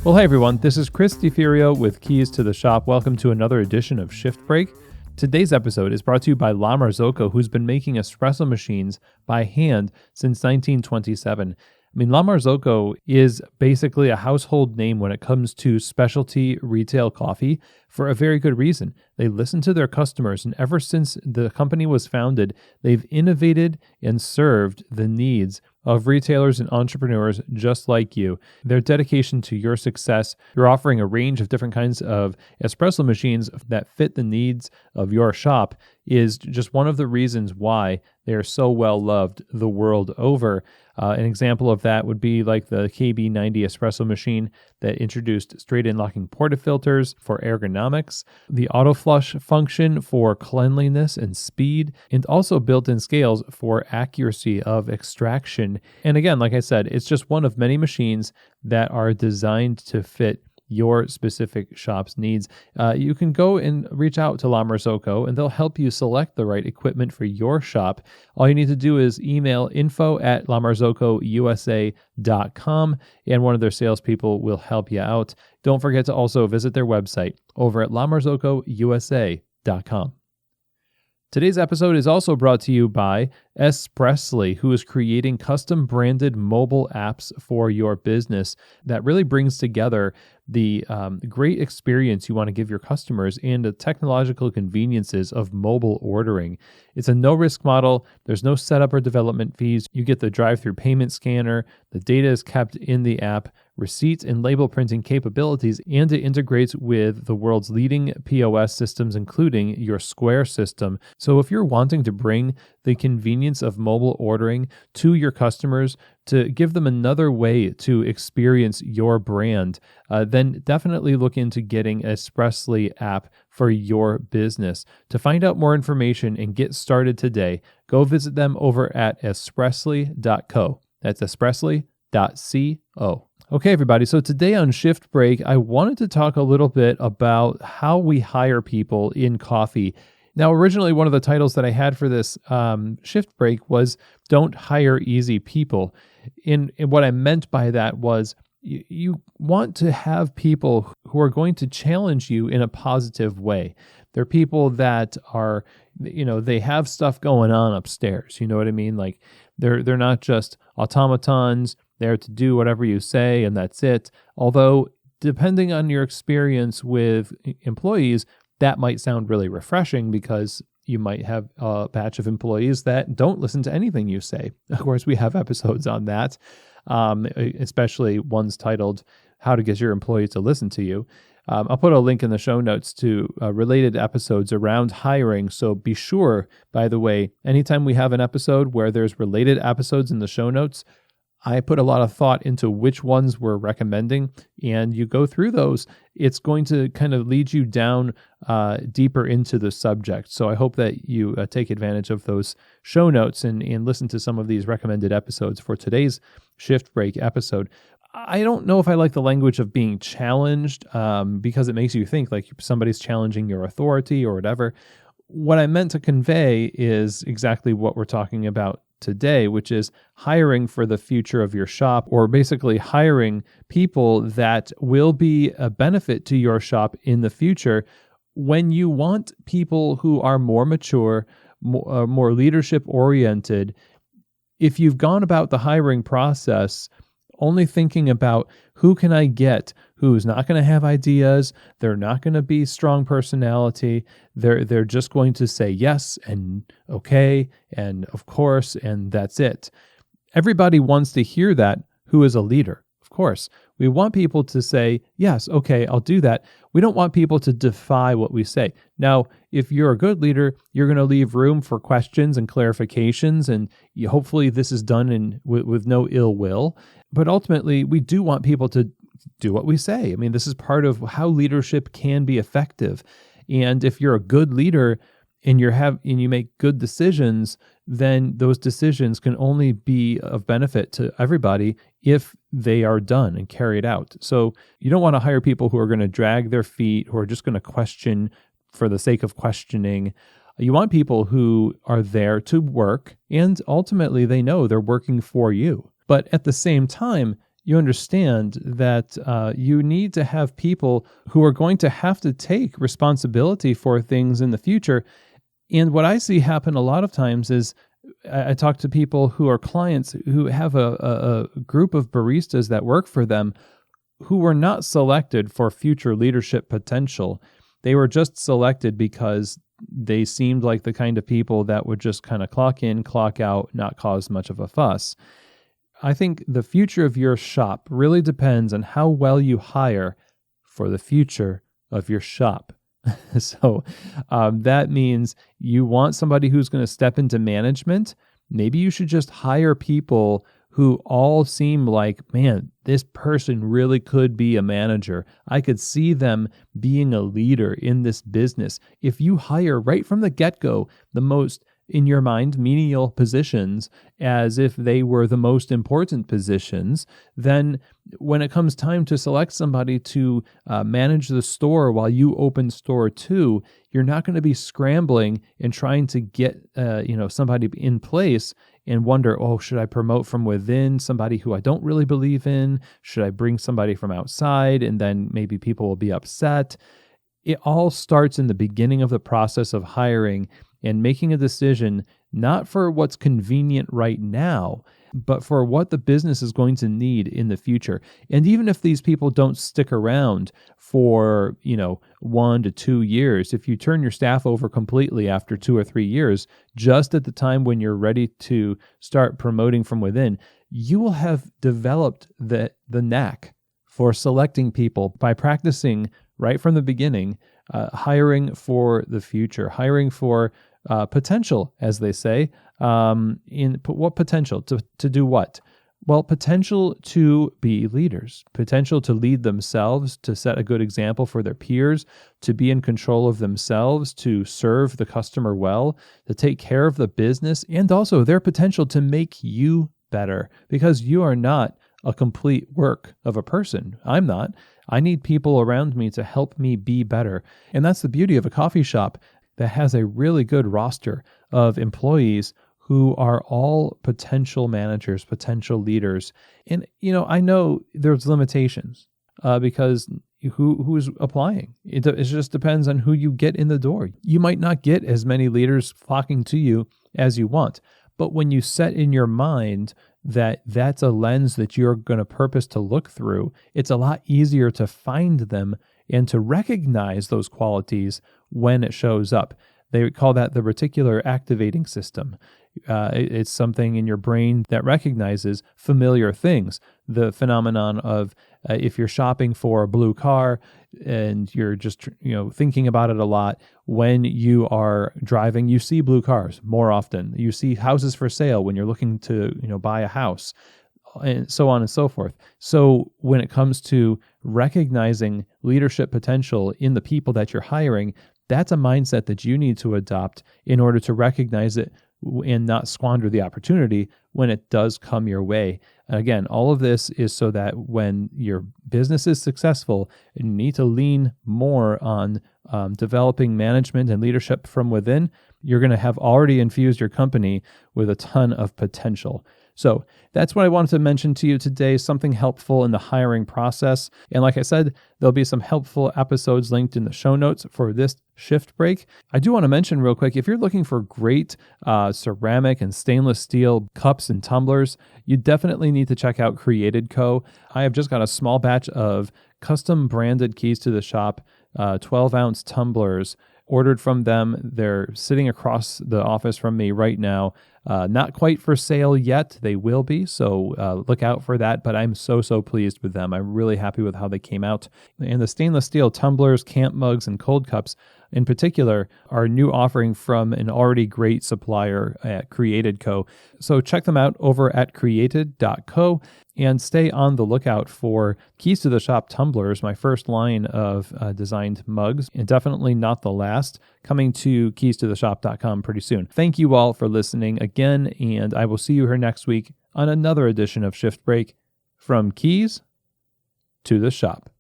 Well, hey everyone, this is Chris DeFirio with Keys to the Shop. Welcome to another edition of Shift Break. Today's episode is brought to you by La Marzocco, who's been making espresso machines by hand since 1927. La Marzocco is basically a household name when it comes to specialty retail coffee for a very good reason. They listen to their customers, and ever since the company was founded, they've innovated and served the needs of retailers and entrepreneurs just like you. Their dedication to your success, they're offering a range of different kinds of espresso machines that fit the needs of your shop, is just one of the reasons why they're so well loved the world over. An example of that would be like the KB90 espresso machine that introduced straight-in locking portafilters for ergonomics, the auto flush function for cleanliness and speed, and also built-in scales for accuracy of extraction. And again, like I said, it's just one of many machines that are designed to fit your specific shop's needs. You can go and reach out to La Marzocco, and they'll help you select the right equipment for your shop. All you need to do is email info@lamarzocousa.com, and one of their salespeople will help you out. Don't forget to also visit their website over at lamarzocousa.com. Today's episode is also brought to you by Espressly, who is creating custom branded mobile apps for your business that really brings together the great experience you want to give your customers and the technological conveniences of mobile ordering. It's a no-risk model. There's no setup or development fees. You get the drive-through payment scanner. The data is kept in the app, receipts and label printing capabilities, and it integrates with the world's leading POS systems, including your Square system. So if you're wanting to bring the convenience of mobile ordering to your customers, to give them another way to experience your brand, then definitely look into getting an Espressly app for your business. To find out more information and get started today, go visit them over at espressly.co. That's espressly.co. Okay, everybody. So today on Shift Break, I wanted to talk a little bit about how we hire people in coffee. Now, originally, one of the titles that I had for this Shift Break was Don't Hire Easy People. And what I meant by that was you want to have people who are going to challenge you in a positive way. They're people that are, they have stuff going on upstairs. You know what I mean? Like they're not just automatons there to do whatever you say and that's it. Although, depending on your experience with employees, that might sound really refreshing because you might have a batch of employees that don't listen to anything you say. Of course, we have episodes on that, especially ones titled How to Get Your Employees to Listen to You. I'll put a link in the show notes to related episodes around hiring. So be sure, by the way, anytime we have an episode where there's related episodes in the show notes, I put a lot of thought into which ones we're recommending, and you go through those. It's going to kind of lead you down deeper into the subject. So I hope that you take advantage of those show notes and listen to some of these recommended episodes for today's Shift Break episode. I don't know if I like the language of being challenged because it makes you think like somebody's challenging your authority or whatever. What I meant to convey is exactly what we're talking about today, which is hiring for the future of your shop, or basically hiring people that will be a benefit to your shop in the future. When you want people who are more mature, more leadership oriented, if you've gone about the hiring process only thinking about who can I get who's not going to have ideas, they're not going to be strong personality, they're just going to say yes and okay and of course and that's it. Everybody wants to hear that who is a leader. Of course, we want people to say, yes, okay, I'll do that. We don't want people to defy what we say. Now, if you're a good leader, you're going to leave room for questions and clarifications, and hopefully this is done with no ill will. But ultimately, we do want people to do what we say. This is part of how leadership can be effective. And if you're a good leader and you make good decisions, then those decisions can only be of benefit to everybody if they are done and carried out. So you don't want to hire people who are going to drag their feet, who are just going to question for the sake of questioning. You want people who are there to work, and ultimately they know they're working for you. But at the same time, you understand that you need to have people who are going to have to take responsibility for things in the future. And what I see happen a lot of times is I talk to people who are clients who have a group of baristas that work for them who were not selected for future leadership potential. They were just selected because they seemed like the kind of people that would just kind of clock in, clock out, not cause much of a fuss. I think the future of your shop really depends on how well you hire for the future of your shop. So that means you want somebody who's going to step into management. Maybe you should just hire people who all seem like, man, this person really could be a manager. I could see them being a leader in this business. If you hire right from the get-go the most, in your mind, menial positions as if they were the most important positions, then when it comes time to select somebody to manage the store while you open store 2, you're not going to be scrambling and trying to get somebody in place and wonder, oh, should I promote from within somebody who I don't really believe in? Should I bring somebody from outside? And then maybe people will be upset. It all starts in the beginning of the process of hiring and making a decision not for what's convenient right now, but for what the business is going to need in the future. And even if these people don't stick around for, 1 to 2 years, if you turn your staff over completely after 2 or 3 years, just at the time when you're ready to start promoting from within, you will have developed the knack for selecting people by practicing right from the beginning, hiring for the future, hiring for potential, as they say. What potential? To do what? Well, potential to be leaders, potential to lead themselves, to set a good example for their peers, to be in control of themselves, to serve the customer well, to take care of the business, and also their potential to make you better, because you are not a complete work of a person. I'm not. I need people around me to help me be better. And that's the beauty of a coffee shop that has a really good roster of employees who are all potential managers, potential leaders. And, I know there's limitations because who's applying? It just depends on who you get in the door. You might not get as many leaders flocking to you as you want, but when you set in your mind that that's a lens that you're going to purpose to look through, it's a lot easier to find them and to recognize those qualities when it shows up. They call that the reticular activating system. It's something in your brain that recognizes familiar things. The phenomenon of if you're shopping for a blue car and you're just thinking about it a lot, when you are driving, you see blue cars more often. You see houses for sale when you're looking to buy a house, and so on and so forth. So when it comes to recognizing leadership potential in the people that you're hiring, that's a mindset that you need to adopt in order to recognize it and not squander the opportunity when it does come your way. And again, all of this is so that when your business is successful, you need to lean more on developing management and leadership from within. You're going to have already infused your company with a ton of potential. So that's what I wanted to mention to you today, something helpful in the hiring process. And like I said, there'll be some helpful episodes linked in the show notes for this shift break. I do want to mention real quick, if you're looking for great ceramic and stainless steel cups and tumblers, you definitely need to check out Created Co. I have just got a small batch of custom branded Keys to the Shop 12-ounce tumblers ordered from them. They're sitting across the office from me right now. Not quite for sale yet. They will be, so look out for that. But I'm so pleased with them. I'm really happy with how they came out. And the stainless steel tumblers, camp mugs, and cold cups in particular are a new offering from an already great supplier at Created Co. So check them out over at created.co. And stay on the lookout for Keys to the Shop tumblers, my first line of designed mugs, and definitely not the last, coming to keystotheshop.com pretty soon. Thank you all for listening again, and I will see you here next week on another edition of Shift Break, from Keys to the Shop.